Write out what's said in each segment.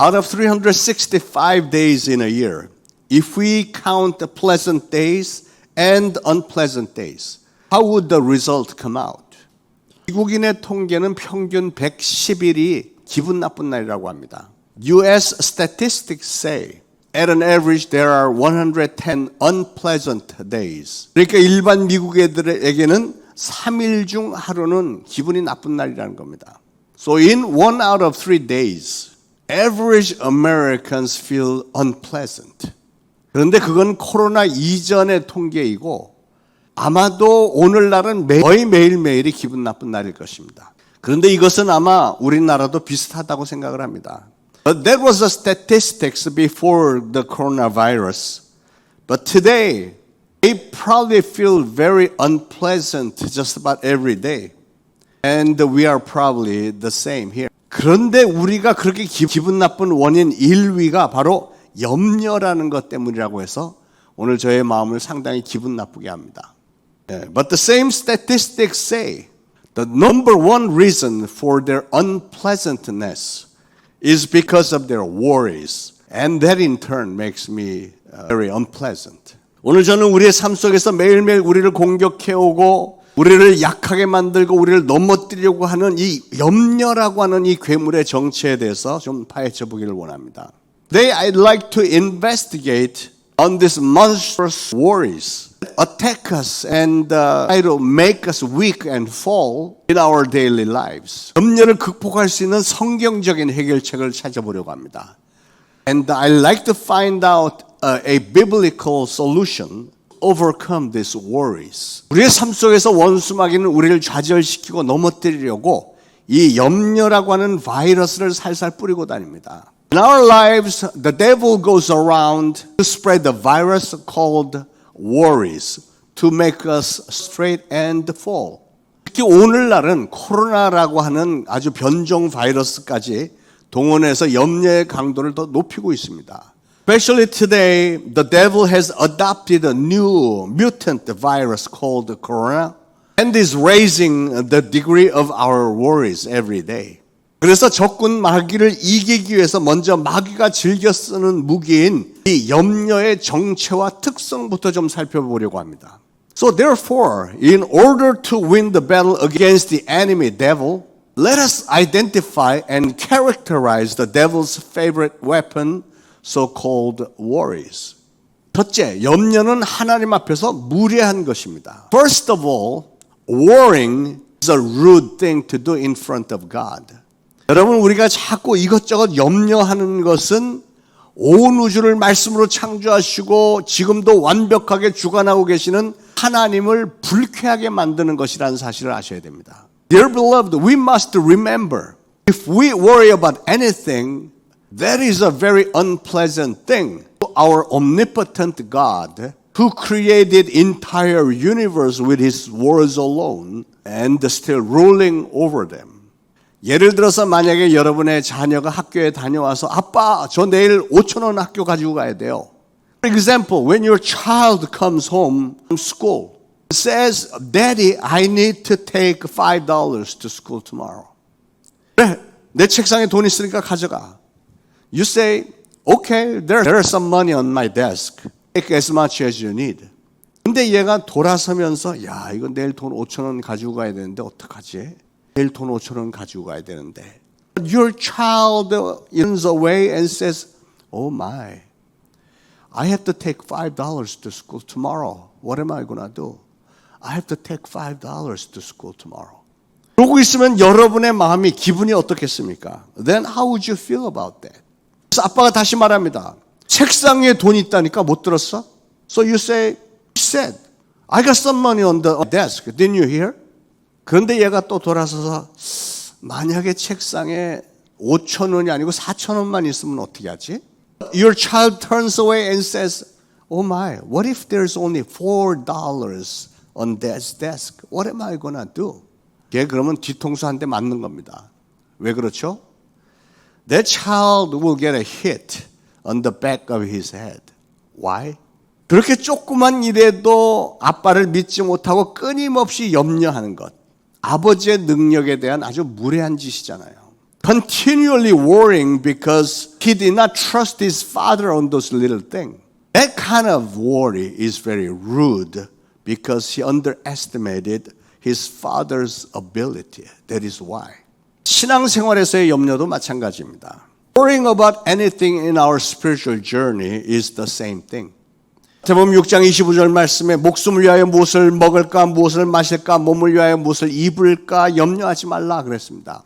Out of 365 days in a year, if we count the pleasant days and unpleasant days, how would the result come out? 미국인의 통계는 평균 110일이 기분 나쁜 날이라고 합니다. US statistics say at an average there are 110 unpleasant days. 그러니까 일반 미국 애들에게는 3일 중 하루는 기분이 나쁜 날이라는 겁니다. So in 1 out of 3 days, average Americans feel unpleasant. 그런데 그건 코로나 이전의 통계이고 아마도 오늘날은 거의 매일매일이 기분 나쁜 날일 것입니다. 그런데 이것은 아마 우리나라도 비슷하다고 생각을 합니다. But that was the statistics before the coronavirus. But today, they probably feel very unpleasant just about every day. And we are probably the same here. 그런데 우리가 그렇게 기분 나쁜 원인 1위가 바로 염려라는 것 때문이라고 해서 오늘 저의 마음을 상당히 기분 나쁘게 합니다. But the same statistics say the number one reason for their unpleasantness is because of their worries. And that in turn makes me very unpleasant. 오늘 저는 우리의 삶 속에서 매일매일 우리를 공격해오고 우리를 약하게 만들고 우리를 넘어뜨리려고 하는 이 염려라고 하는 이 괴물의 정체에 대해서 좀 파헤쳐 보기를 원합니다. Today I'd like to investigate on these monstrous worries that attack us and try to make us weak and fall in our daily lives. 염려를 극복할 수 있는 성경적인 해결책을 찾아보려고 합니다. And I'd like to find out a biblical solution overcome these worries. 우리의 삶 속에서 원수마귀는 우리를 좌절시키고 넘어뜨리려고 이 염려라고 하는 바이러스를 살살 뿌리고 다닙니다. In our lives, the devil goes around to spread the virus called worries to make us straight and fall. 특히 오늘날은 코로나라고 하는 아주 변종 바이러스까지 동원해서 염려의 강도를 더 높이고 있습니다. Especially today, the devil has adopted a new mutant virus called corona and is raising the degree of our worries every day. 그래서 적군 마귀를 이기기 위해서 먼저 마귀가 즐겨 쓰는 무기인 이 염려의 정체와 특성부터 좀 살펴보려고 합니다. So therefore, in order to win the battle against the enemy devil, let us identify and characterize the devil's favorite weapon, so-called worries. 첫째, 염려는 하나님 앞에서 무례한 것입니다. First of all, worrying is a rude thing to do in front of God. 여러분, 우리가 자꾸 이것저것 염려하는 것은 온 우주를 말씀으로 창조하시고 지금도 완벽하게 주관하고 계시는 하나님을 불쾌하게 만드는 것이라는 사실을 아셔야 됩니다. Dear beloved, we must remember, if we worry about anything, that is a very unpleasant thing to our omnipotent God, who created entire universe with His words alone and still ruling over them. 예를 들어서 만약에 여러분의 자녀가 학교에 다녀와서 아빠, 저 내일 5,000원 학교 가지고 가야 돼요. For example, when your child comes home from school, says, Daddy, I need to take $5 to school tomorrow. 그래, 내 책상에 돈 있으니까 가져가. You say, okay, there's some money on my desk. Take as much as you need. 근데 얘가 돌아서면서, 야, 이거 내일 돈 5,000원 가지고 가야 되는데 어떡하지? 내일 돈 5,000원 가지고 가야 되는데. Your child runs away and says, oh my, I have to take $5 to school tomorrow. What am I going to do? I have to take $5 to school tomorrow. 그러고 있으면 여러분의 마음이 기분이 어떻겠습니까? Then how would you feel about that? 그래서 아빠가 다시 말합니다. 책상 위에 돈이 있다니까 못 들었어? So you say, he said, I got some money on the desk. Didn't you hear? 그런데 얘가 또 돌아서서 만약에 책상에 5,000원이 아니고 4,000원만 있으면 어떻게 하지? Your child turns away and says, oh my, what if there's only $4 on this desk? What am I gonna do? 걔 그러면 뒤통수 한 대 맞는 겁니다. 왜 그렇죠? That child will get a hit on the back of his head. Why? 그렇게 조그만 일에도 아빠를 믿지 못하고 끊임없이 염려하는 것. 아버지의 능력에 대한 아주 무례한 짓이잖아요. continually worrying because he did not trust his father on those little things. That kind of worry is very rude because he underestimated his father's ability. That is why. 신앙생활에서의 염려도 마찬가지입니다. Worrying about anything in our spiritual journey is the same thing. 마태복음 6장 25절 말씀에 목숨을 위하여 무엇을 먹을까, 무엇을 마실까, 몸을 위하여 무엇을 입을까 염려하지 말라 그랬습니다.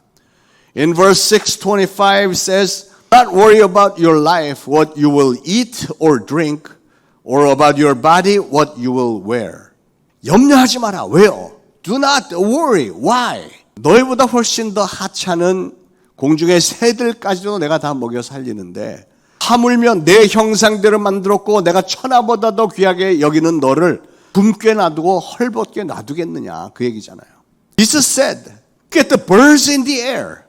In verse 6:25 says, "Not worry about your life, what you will eat or drink, or about your body, what you will wear." 염려하지 마라. 왜요? Do not worry. Why? 너희보다 훨씬 더 하찮은 공중의 새들까지도 내가 다 먹여 살리는데 하물며 내 형상대로 만들었고 내가 천하보다 더 귀하게 여기는 너를 굶게 놔두고 헐벗게 놔두겠느냐 그 얘기잖아요. Jesus said, "Look at the birds in the air.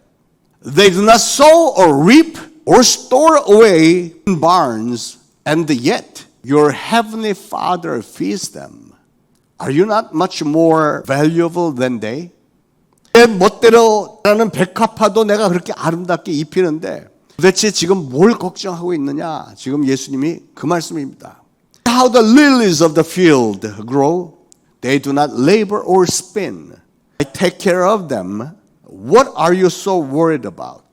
They do not sow or reap or store away in barns, and yet your heavenly Father feeds them. Are you not much more valuable than they?" 내 멋대로 라는 백합화도 내가 그렇게 아름답게 입히는데 도대체 지금 뭘 걱정하고 있느냐? 지금 예수님이 그 말씀입니다. How the lilies of the field grow, they do not labor or spin. I take care of them. What are you so worried about?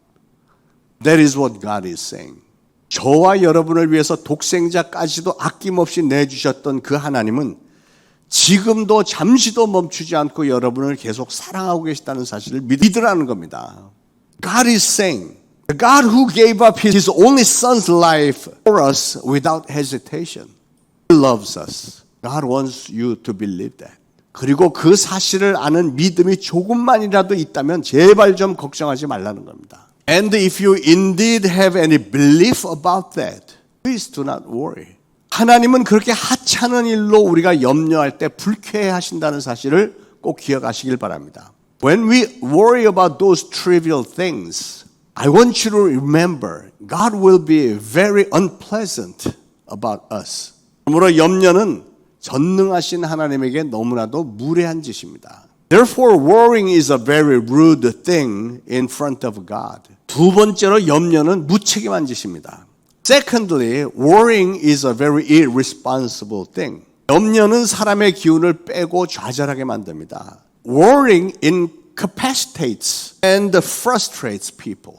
That is what God is saying. 저와 여러분을 위해서 독생자까지도 아낌없이 내주셨던 그 하나님은 지금도 잠시도 멈추지 않고 여러분을 계속 사랑하고 계시다는 사실을 믿으라는 겁니다. God is saying, the God who gave up His only Son's life for us without hesitation. He loves us. God wants you to believe that. 그리고 그 사실을 아는 믿음이 조금만이라도 있다면 제발 좀 걱정하지 말라는 겁니다. And if you indeed have any belief about that, please do not worry. 하나님은 그렇게 하찮은 일로 우리가 염려할 때 불쾌해하신다는 사실을 꼭 기억하시길 바랍니다. When we worry about those trivial things, I want you to remember God will be very unpleasant about us. 그러므로 염려는 전능하신 하나님에게 너무나도 무례한 짓입니다. Therefore, worrying is a very rude thing in front of God. 두 번째로 염려는 무책임한 짓입니다. Secondly, worrying is a very irresponsible thing. 염려는 사람의 기운을 빼고 좌절하게 만듭니다. Worrying incapacitates and frustrates people.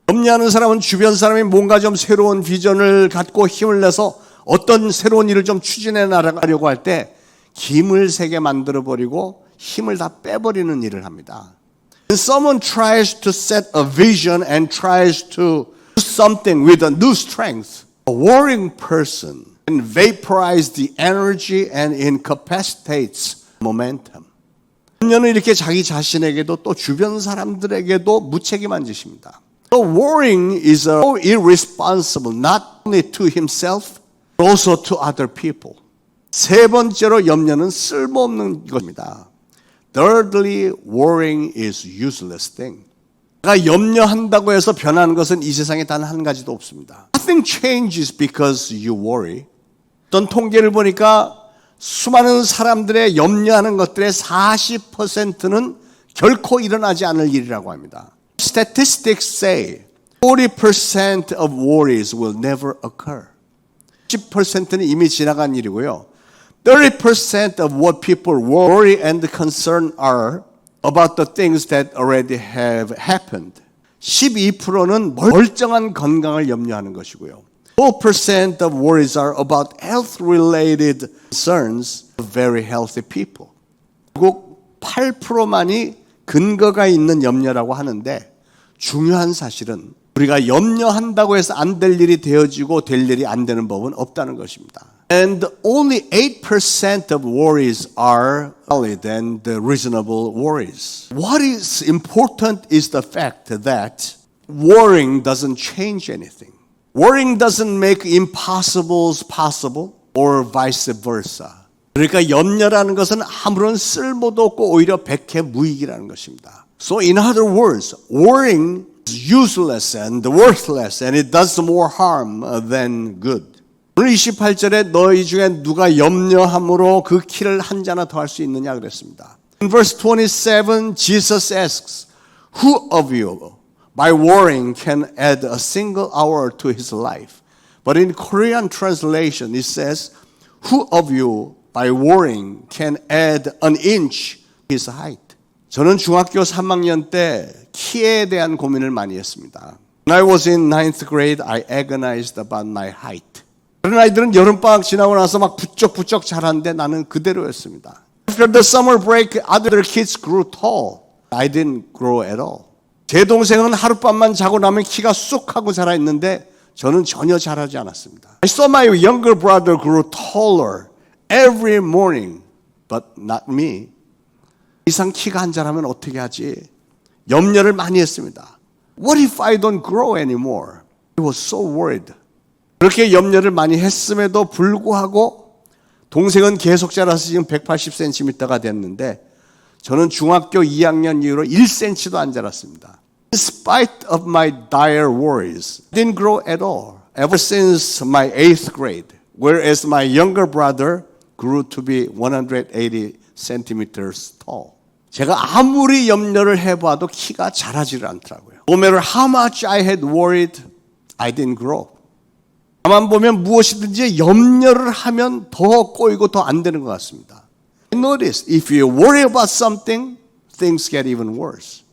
염려하는 사람은 주변 사람이 뭔가 좀 새로운 비전을 갖고 힘을 내서 어떤 새로운 일을 좀 추진해 나가려고 할 때 힘을 세게 만들어버리고 힘을 다 빼버리는 일을 합니다. When someone tries to set a vision and tries to do something with a new strength, a worrying person can vaporize the energy and incapacitates momentum. 염려는 이렇게 자기 자신에게도 또 주변 사람들에게도 무책임한 짓입니다. So worrying is so irresponsible not only to himself but also to other people. 세 번째로 염려는 쓸모없는 것입니다. Thirdly, worrying is useless thing. 내가 염려한다고 해서 변하는 것은 이 세상에 단 한 가지도 없습니다. Nothing changes because you worry. 어떤 통계를 보니까 수많은 사람들의 염려하는 것들의 40%는 결코 일어나지 않을 일이라고 합니다. Statistics say 40% of worries will never occur. 10%는 이미 지나간 일이고요. 30% of what people worry and concern are about the things that already have happened. 12%는 멀쩡한 건강을 염려하는 것이고요. 4% of worries are about health-related concerns of very healthy people. 그리고 8%만이 근거가 있는 염려라고 하는데 중요한 사실은 우리가 염려한다고 해서 안 될 일이 되어지고 될 일이 안 되는 법은 없다는 것입니다. And only 8% of worries are valid and reasonable worries. What is important is the fact that worrying doesn't change anything. Worrying doesn't make impossibles possible or vice versa. 그러니까 염려라는 것은 아무런 쓸모도 없고 오히려 백해무익이라는 것입니다. So in other words, worrying is useless and worthless and it does more harm than good. 오늘 28절에 너희 중에 누가 염려함으로 그 키를 한 자나 더 할 수 있느냐 그랬습니다. In verse 27, Jesus asks, Who of you, by worrying can add a single hour to his life. But in Korean translation, it says, who of you by worrying can add an inch to his height? 저는 중학교 3학년 때 키에 대한 고민을 많이 했습니다. When I was in 9th grade, I agonized about my height. 다른 아이들은 여름방학 지나고 나서 막 부쩍부쩍 자랐는데 나는 그대로였습니다. After the summer break, other kids grew tall. I didn't grow at all. 제 동생은 하룻밤만 자고 나면 키가 쑥 하고 자라있는데 저는 전혀 자라지 않았습니다. I saw my younger brother grow taller every morning, but not me. 이상 키가 안 자라면 어떻게 하지? 염려를 많이 했습니다. What if I don't grow anymore? I was so worried. 그렇게 염려를 많이 했음에도 불구하고 동생은 계속 자라서 지금 180cm가 됐는데 저는 중학교 2학년 이후로 1cm도 안 자랐습니다. In spite of my dire worries, I didn't grow at all ever since my 8th grade, whereas my younger brother grew to be 180 centimeters tall. 제가 아무리 염려를 해봐도 키가 자라지를 않더라고요. No matter how much I had worried, I didn't grow. 가만 보면 무엇이든지 염려를 하면 더 꼬이고 더 안 되는 것 같습니다. Notice, if you worry about something, things get even worse.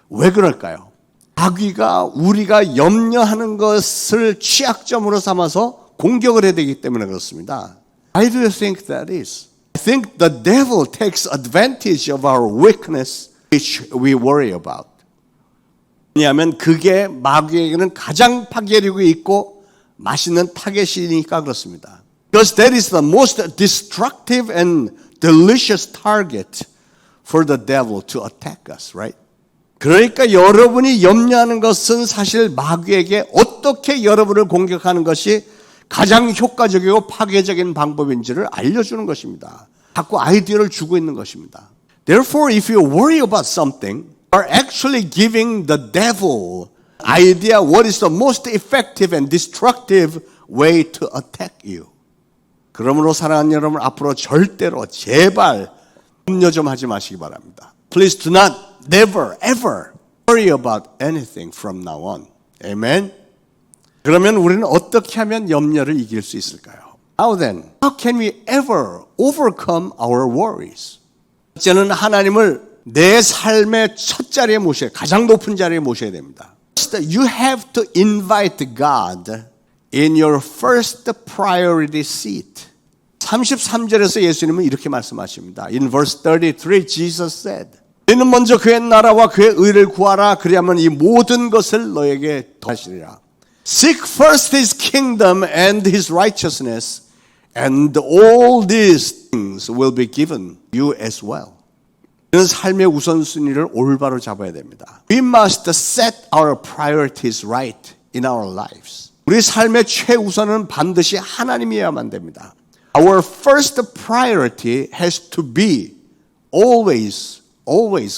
왜 그럴까요? 마귀가 우리가 염려하는 것을 취약점으로 삼아서 공격을 해야 되기 때문에 그렇습니다. Why do you think that is? I think the devil takes advantage of our weakness, which we worry about. 왜냐하면 그게 마귀에게는 가장 파괴력이 있고 맛있는 타겟이니까 그렇습니다. Because that is the most destructive and delicious target for the devil to attack us, right? 그러니까 여러분이 염려하는 것은 사실 마귀에게 어떻게 여러분을 공격하는 것이 가장 효과적이고 파괴적인 방법인지를 알려주는 것입니다. 자꾸 아이디어를 주고 있는 것입니다. Therefore, if you worry about something, you are actually giving the devil idea what is the most effective and destructive way to attack you. 그러므로 사랑하는 여러분, 앞으로 절대로 제발 염려 좀 하지 마시기 바랍니다. Please do not, never, ever worry about anything from now on. Amen? 그러면 우리는 어떻게 하면 염려를 이길 수 있을까요? How then? How can we ever overcome our worries? 첫째는 하나님을 내 삶의 첫 자리에 모셔야, 가장 높은 자리에 모셔야 됩니다. You have to invite God in your first priority seat. 33절에서 예수님은 이렇게 말씀하십니다. In verse 33, Jesus said, 너희는 먼저 그의 나라와 그의 의를 구하라. 그리하면 이 모든 것을 너에게 더하시리라. Seek first his kingdom and his righteousness, and all these things will be given you as well. 우리는 삶의 우선순위를 올바로 잡아야 됩니다. We must set our priorities right in our lives. 우리 삶의 최우선은 반드시 하나님이어야만 됩니다. Our first priority has to be always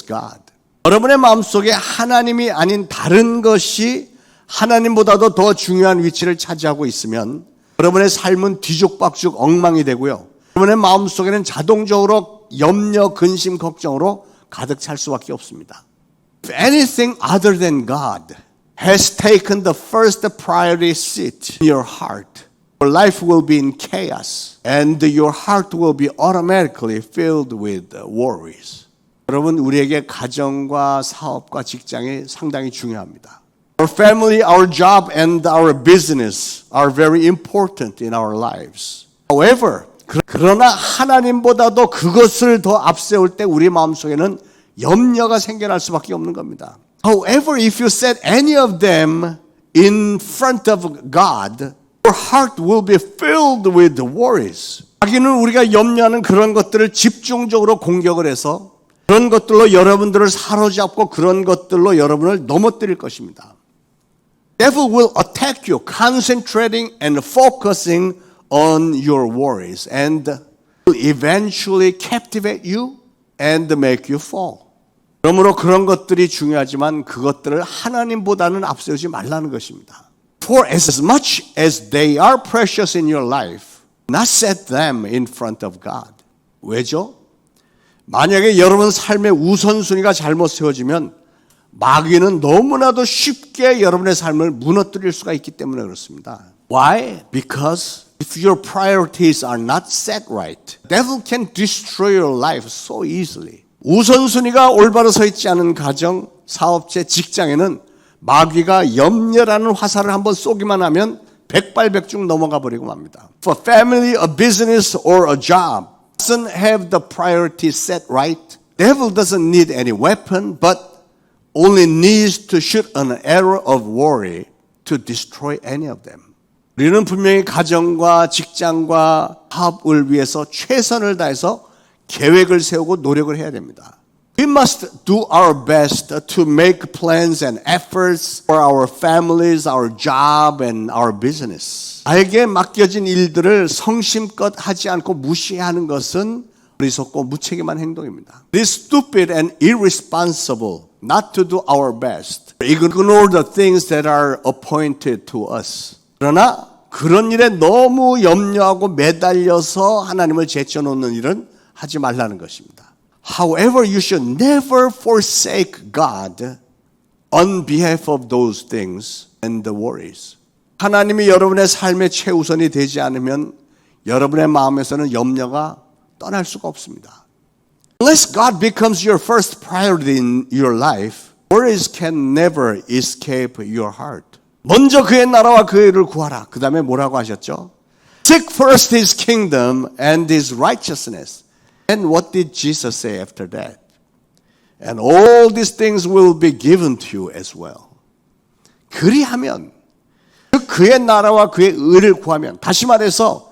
God. 여러분의 마음속에 하나님이 아닌 다른 것이 하나님보다도 더 중요한 위치를 차지하고 있으면 여러분의 삶은 뒤죽박죽 엉망이 되고요. 여러분의 마음속에는 자동적으로 염려, 근심, 걱정으로 가득 찰 수밖에 없습니다. If anything other than God has taken the first priority seat in your heart, your life will be in chaos and your heart will be automatically filled with worries. 여러분, 우리에게 가정과 사업과 직장이 상당히 중요합니다. Our family, our job, and our business are very important in our lives. However, 그러나 하나님보다도 그것을 더 앞세울 때 우리 마음속에는 염려가 생겨날 수밖에 없는 겁니다. However, if you set any of them in front of God, your heart will be filled with worries. 자기는 우리가 염려하는 그런 것들을 집중적으로 공격을 해서 그런 것들로 여러분들을 사로잡고 그런 것들로 여러분을 넘어뜨릴 것입니다. Devil will attack you, concentrating and focusing on your worries, and will eventually captivate you and make you fall. 그러므로 그런 것들이 중요하지만 그것들을 하나님보다는 앞세우지 말라는 것입니다. For as much as they are precious in your life, not set them in front of God. 왜죠? 만약에 여러분 삶의 우선순위가 잘못 세워지면 마귀는 너무나도 쉽게 여러분의 삶을 무너뜨릴 수가 있기 때문에 그렇습니다. Why? Because if your priorities are not set right, devil can destroy your life so easily. 우선순위가 올바로 서 있지 않은 가정, 사업체, 직장에는 마귀가 염려라는 화살을 한번 쏘기만 하면 백발백중 넘어가 버리고 맙니다. For family, a business, or a job doesn't have the priority set right. Devil doesn't need any weapon, but only needs to shoot an arrow of worry to destroy any of them. 우리는 분명히 가정과 직장과 사업을 위해서 최선을 다해서 계획을 세우고 노력을 해야 됩니다. We must do our best to make plans and efforts for our families, our job, and our business. 나에게 맡겨진 일들을 성심껏 하지 않고 무시하는 것은 어리석고 무책임한 행동입니다. It is stupid and irresponsible not to do our best. Ignore the things that are appointed to us. 그러나 그런 일에 너무 염려하고 매달려서 하나님을 제쳐놓는 일은 하지 말라는 것입니다. However, you should never forsake God on behalf of those things and the worries. 하나님이 여러분의 삶의 최우선이 되지 않으면 여러분의 마음에서는 염려가 떠날 수가 없습니다. Unless God becomes your first priority in your life, worries can never escape your heart. 먼저 그의 나라와 그의 의를 구하라. 그 다음에 뭐라고 하셨죠? Seek first His kingdom and His righteousness. And what did Jesus say after that? And all these things will be given to you as well. 그리하면 그의 나라와 그의 의를 구하면, 다시 말해서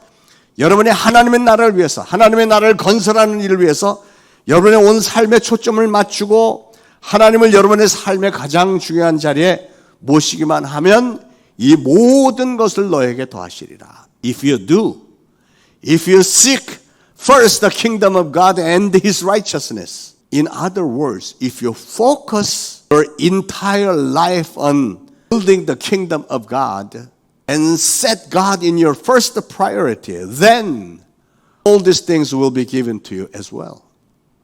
여러분의 하나님의 나라를 위해서, 하나님의 나라를 건설하는 일을 위해서 여러분의 온 삶의 초점을 맞추고 하나님을 여러분의 삶의 가장 중요한 자리에 모시기만 하면 이 모든 것을 너에게 더하시리라. If you do, if you seek first the kingdom of God and His righteousness. In other words, if you focus your entire life on building the kingdom of God and set God in your first priority, then all these things will be given to you as well.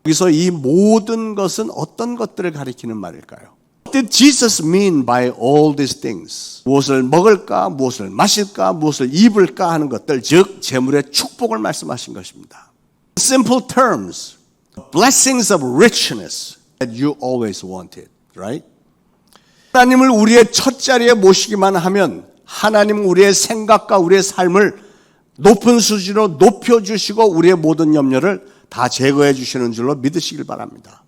여기서 이 모든 것은 어떤 것들을 가리키는 말일까요? What did Jesus mean by all these things? 무엇을 먹을까, 무엇을 마실까, 무엇을 입을까 하는 것들, 즉 재물의 축복을 말씀하신 것입니다. In simple terms, blessings of richness that you always wanted, right? 하나님을 우리의 첫 자리에 모시기만 하면 하나님은 우리의 생각과 우리의 삶을 높은 수준으로 높여주시고 우리의 모든 염려를 다 제거해 주시는 줄로 믿으시길 바랍니다.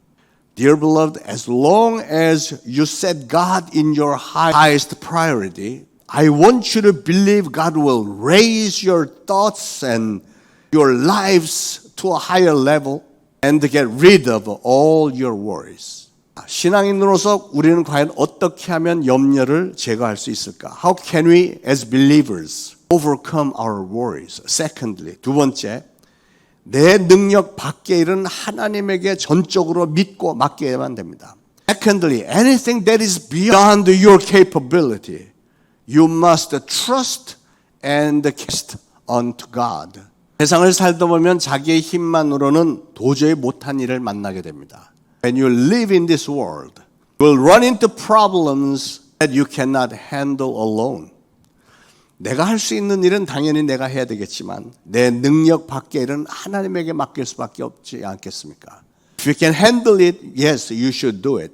Dear beloved, as long as you set God in your highest priority, I want you to believe God will raise your thoughts and your lives to a higher level and get rid of all your worries. 신앙인으로서 우리는 과연 어떻게 하면 염려를 제거할 수 있을까? How can we as believers overcome our worries? Secondly, 두 번째, 내 능력 밖의 일은 하나님에게 전적으로 믿고 맡겨야만 됩니다. Secondly, anything that is beyond your capability, you must trust and cast unto God. 세상을 살다 보면 자기의 힘만으로는 도저히 못한 일을 만나게 됩니다. When you live in this world, you will run into problems that you cannot handle alone. 내가 할 수 있는 일은 당연히 내가 해야 되겠지만 내 능력 밖의 일은 하나님에게 맡길 수밖에 없지 않겠습니까? If you can handle it, yes, you should do it.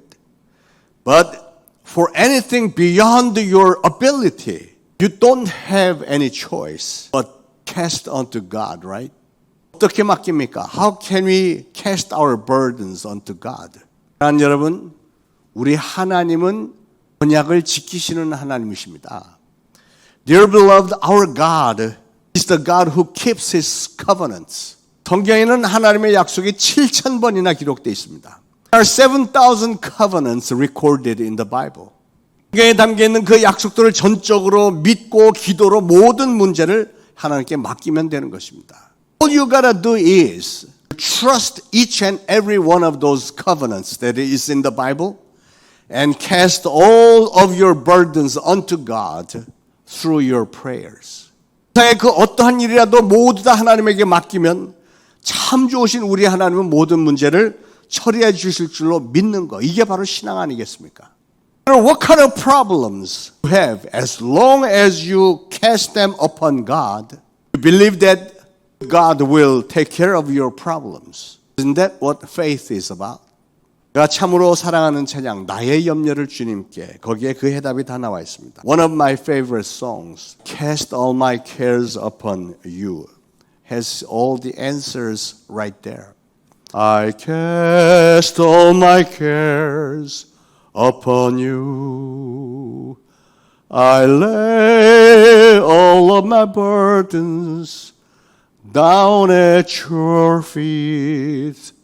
But for anything beyond your ability, you don't have any choice but cast unto God, right? 어떻게 맡깁니까? How can we cast our burdens unto God? 여러분, 우리 하나님은 언약을 지키시는 하나님이십니다. Dear beloved, our God is the God who keeps His covenants. 성경에는 하나님의 약속이 7,000번이나 기록되어 있습니다. There are 7,000 covenants recorded in the Bible. 성경에 담겨있는 그 약속들을 전적으로 믿고 기도로 모든 문제를 하나님께 맡기면 되는 것입니다. All you gotta do is trust each and every one of those covenants that is in the Bible and cast all of your burdens unto God through your prayers. 세상의 그 어떠한 일이라도 모두 다 하나님에게 맡기면 참 좋으신 우리 하나님은 모든 문제를 처리해 주실 줄로 믿는 거, 이게 바로 신앙 아니겠습니까? What kind of problems you have, as long as you cast them upon God, you believe that God will take care of your problems. Isn't that what faith is about? 내가 참으로 사랑하는 찬양, 나의 염려를 주님께, 거기에 그 해답이 다 나와 있습니다. One of my favorite songs, Cast all my cares upon you, has all the answers right there. I cast all my cares upon you. I lay all of my burdens down at your feet.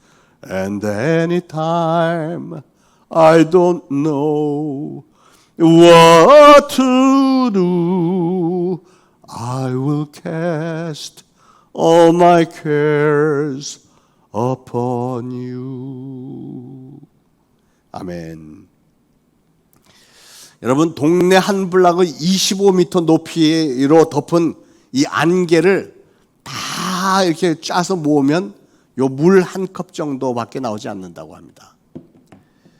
And anytime I don't know what to do, I will cast all my cares upon you. 아멘. 여러분, 동네 한 블락을 25m 높이로 덮은 이 안개를 다 이렇게 짜서 모으면 요 물 한 컵 정도밖에 나오지 않는다고 합니다.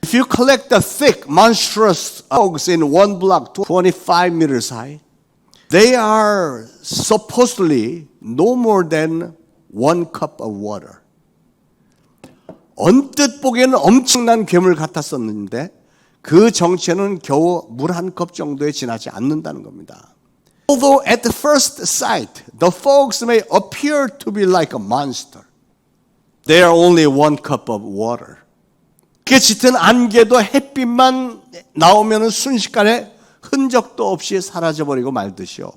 If you collect the thick, monstrous fogs in one block 25 meters high, they are supposedly no more than 1 cup of water. 언뜻 보기에는 엄청난 괴물 같았었는데 그 정체는 겨우 물 한 컵 정도에 지나지 않는다는 겁니다. Although at the first sight, the fogs may appear to be like a monster, they are only 1 cup of water. 그 짙은 안개도 햇빛만 나오면 순식간에 흔적도 없이 사라져버리고 말듯이요.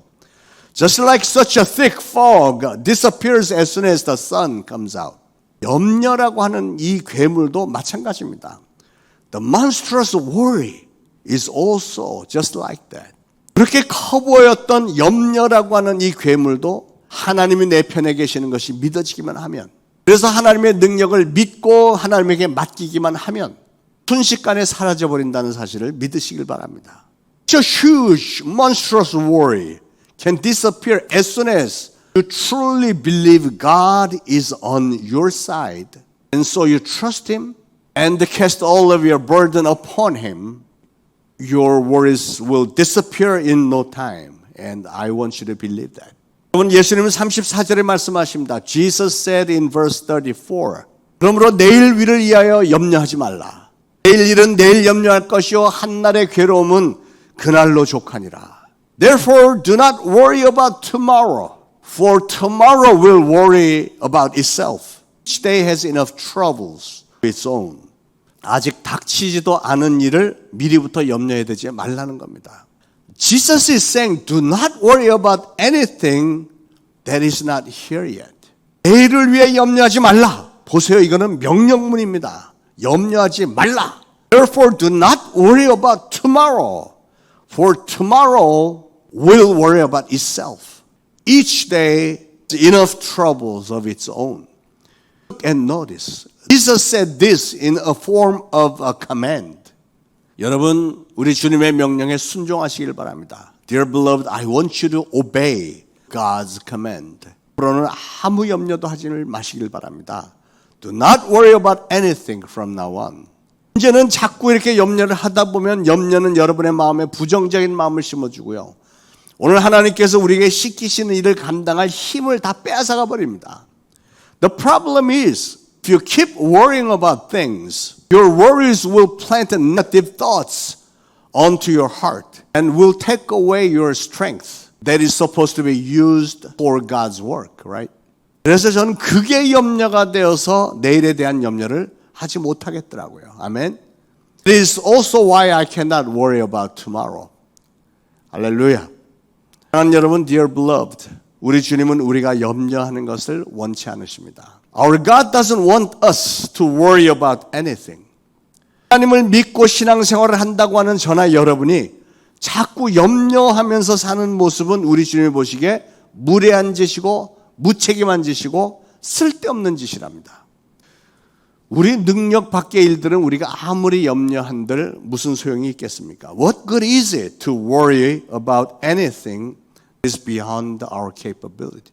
Just like such a thick fog disappears as soon as the sun comes out. 염려라고 하는 이 괴물도 마찬가지입니다. The monstrous worry is also just like that. 그렇게 커 보였던 염려라고 하는 이 괴물도 하나님이 내 편에 계시는 것이 믿어지기만 하면, 그래서 하나님의 능력을 믿고 하나님에게 맡기기만 하면 순식간에 사라져버린다는 사실을 믿으시길 바랍니다. Such a huge, monstrous worry can disappear as soon as you truly believe God is on your side, and so you trust Him and cast all of your burden upon Him. Your worries will disappear in no time, and I want you to believe that. 여러분, 예수님은 34절에 말씀하십니다. Jesus said in verse 34, 그러므로 내일 위를 위하여 염려하지 말라. 내일 일은 내일 염려할 것이요 한날의 괴로움은 그날로 족하니라. Therefore do not worry about tomorrow, for tomorrow will worry about itself. Each day has enough troubles of its own. 아직 닥치지도 않은 일을 미리부터 염려해야 되지 말라는 겁니다. Jesus is saying, do not worry about anything that is not here yet. 내일을 위해 염려하지 말라. 보세요, 이거는 명령문입니다. 염려하지 말라. Therefore, do not worry about tomorrow, for tomorrow will worry about itself. Each day has enough troubles of its own. Look and notice. Jesus said this in a form of a command. 여러분, 우리 주님의 명령에 순종하시길 바랍니다. Dear beloved, I want you to obey God's command. 앞으로는 아무 염려도 하지 마시길 바랍니다. Do not worry about anything from now on. 이제는 자꾸 이렇게 염려를 하다 보면 염려는 여러분의 마음에 부정적인 마음을 심어주고요. 오늘 하나님께서 우리에게 시키시는 일을 감당할 힘을 다 빼앗아가 버립니다. The problem is, if you keep worrying about things, your worries will plant negative thoughts onto your heart and will take away your strength that is supposed to be used for God's work, right? 그래서 저는 그게 염려가 되어서 내일에 대한 염려를 하지 못하겠더라고요. 아멘. It is also why I cannot worry about tomorrow. 할렐루야. 사랑하는 여러분, dear beloved, 우리 주님은 우리가 염려하는 것을 원치 않으십니다. Our God doesn't want us to worry about anything. 하나님을 믿고 신앙생활을 한다고 하는 저나 여러분이 자꾸 염려하면서 사는 모습은 우리 주님이 보시기에 무례한 짓이고 무책임한 짓이고 쓸데없는 짓이랍니다. 우리 능력 밖의 일들은 우리가 아무리 염려한들 무슨 소용이 있겠습니까? What good is it to worry about anything that is beyond our capability?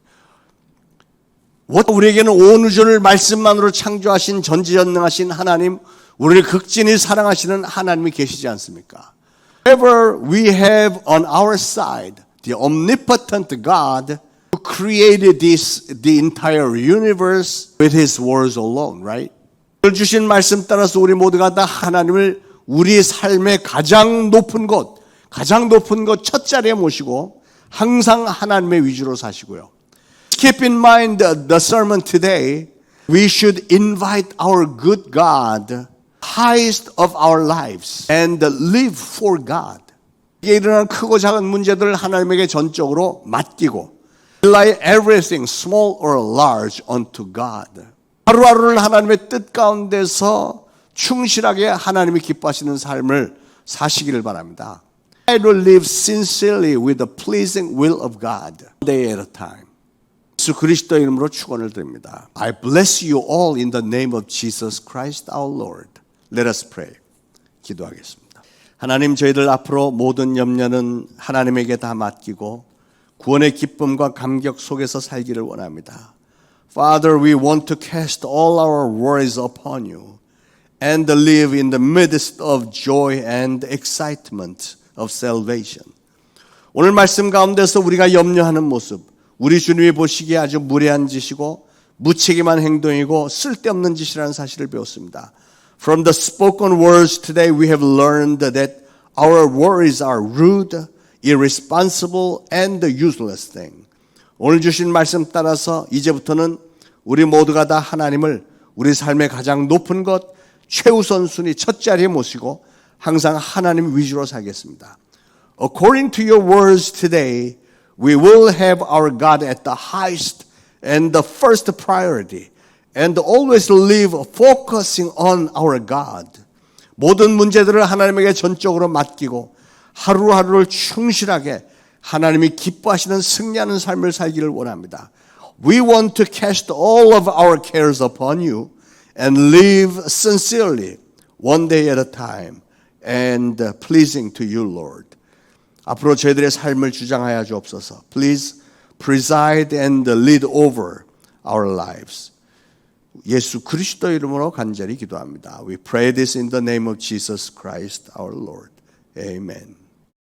우리에게는 온 우주를 말씀만으로 창조하신 전지전능하신 하나님, 우리를 극진히 사랑하시는 하나님이 계시지 않습니까? Whenever we have on our side the omnipotent God who created the entire universe with His words alone, right? 오늘 주신 말씀 따라서 우리 모두가 다 하나님을 우리 삶의 가장 높은 곳 첫 자리에 모시고 항상 하나님의 위주로 사시고요. Keep in mind the sermon today. We should invite our good God, highest of our lives, and live for God. 이게 일어나는 크고 작은 문제들을 하나님에게 전적으로 맡기고 rely everything, small or large, unto God. 하루하루를 하나님의 뜻 가운데서 충실하게 하나님이 기뻐하시는 삶을 사시기를 바랍니다. I will live sincerely with the pleasing will of God, one day at a time. 예수 그리스도의 이름으로 축원을 드립니다. I bless you all in the name of Jesus Christ our Lord. Let us pray. 기도하겠습니다. 하나님, 저희들 앞으로 모든 염려는 하나님에게 다 맡기고 구원의 기쁨과 감격 속에서 살기를 원합니다. Father, we want to cast all our worries upon you and live in the midst of joy and excitement of salvation. 오늘 말씀 가운데서 우리가 염려하는 모습, 우리 주님이 보시기에 아주 무례한 짓이고 무책임한 행동이고 쓸데없는 짓이라는 사실을 배웠습니다. From the spoken words today, we have learned that our worries are rude, irresponsible, and useless thing. 오늘 주신 말씀 따라서 이제부터는 우리 모두가 다 하나님을 우리 삶의 가장 높은 것, 최우선 순위 첫 자리에 모시고 항상 하나님 위주로 살겠습니다. According to your words today, we will have our God at the highest and the first priority and always live focusing on our God. 모든 문제들을 하나님에게 전적으로 맡기고 하루하루를 충실하게 하나님이 기뻐하시는 승리하는 삶을 살기를 원합니다. We want to cast all of our cares upon you and live sincerely, one day at a time, and pleasing to you, Lord. 앞으로 저희들의 삶을 주장하여 주옵소서. Please preside and lead over our lives. 예수 그리스도 이름으로 간절히 기도합니다. We pray this in the name of Jesus Christ our Lord. Amen.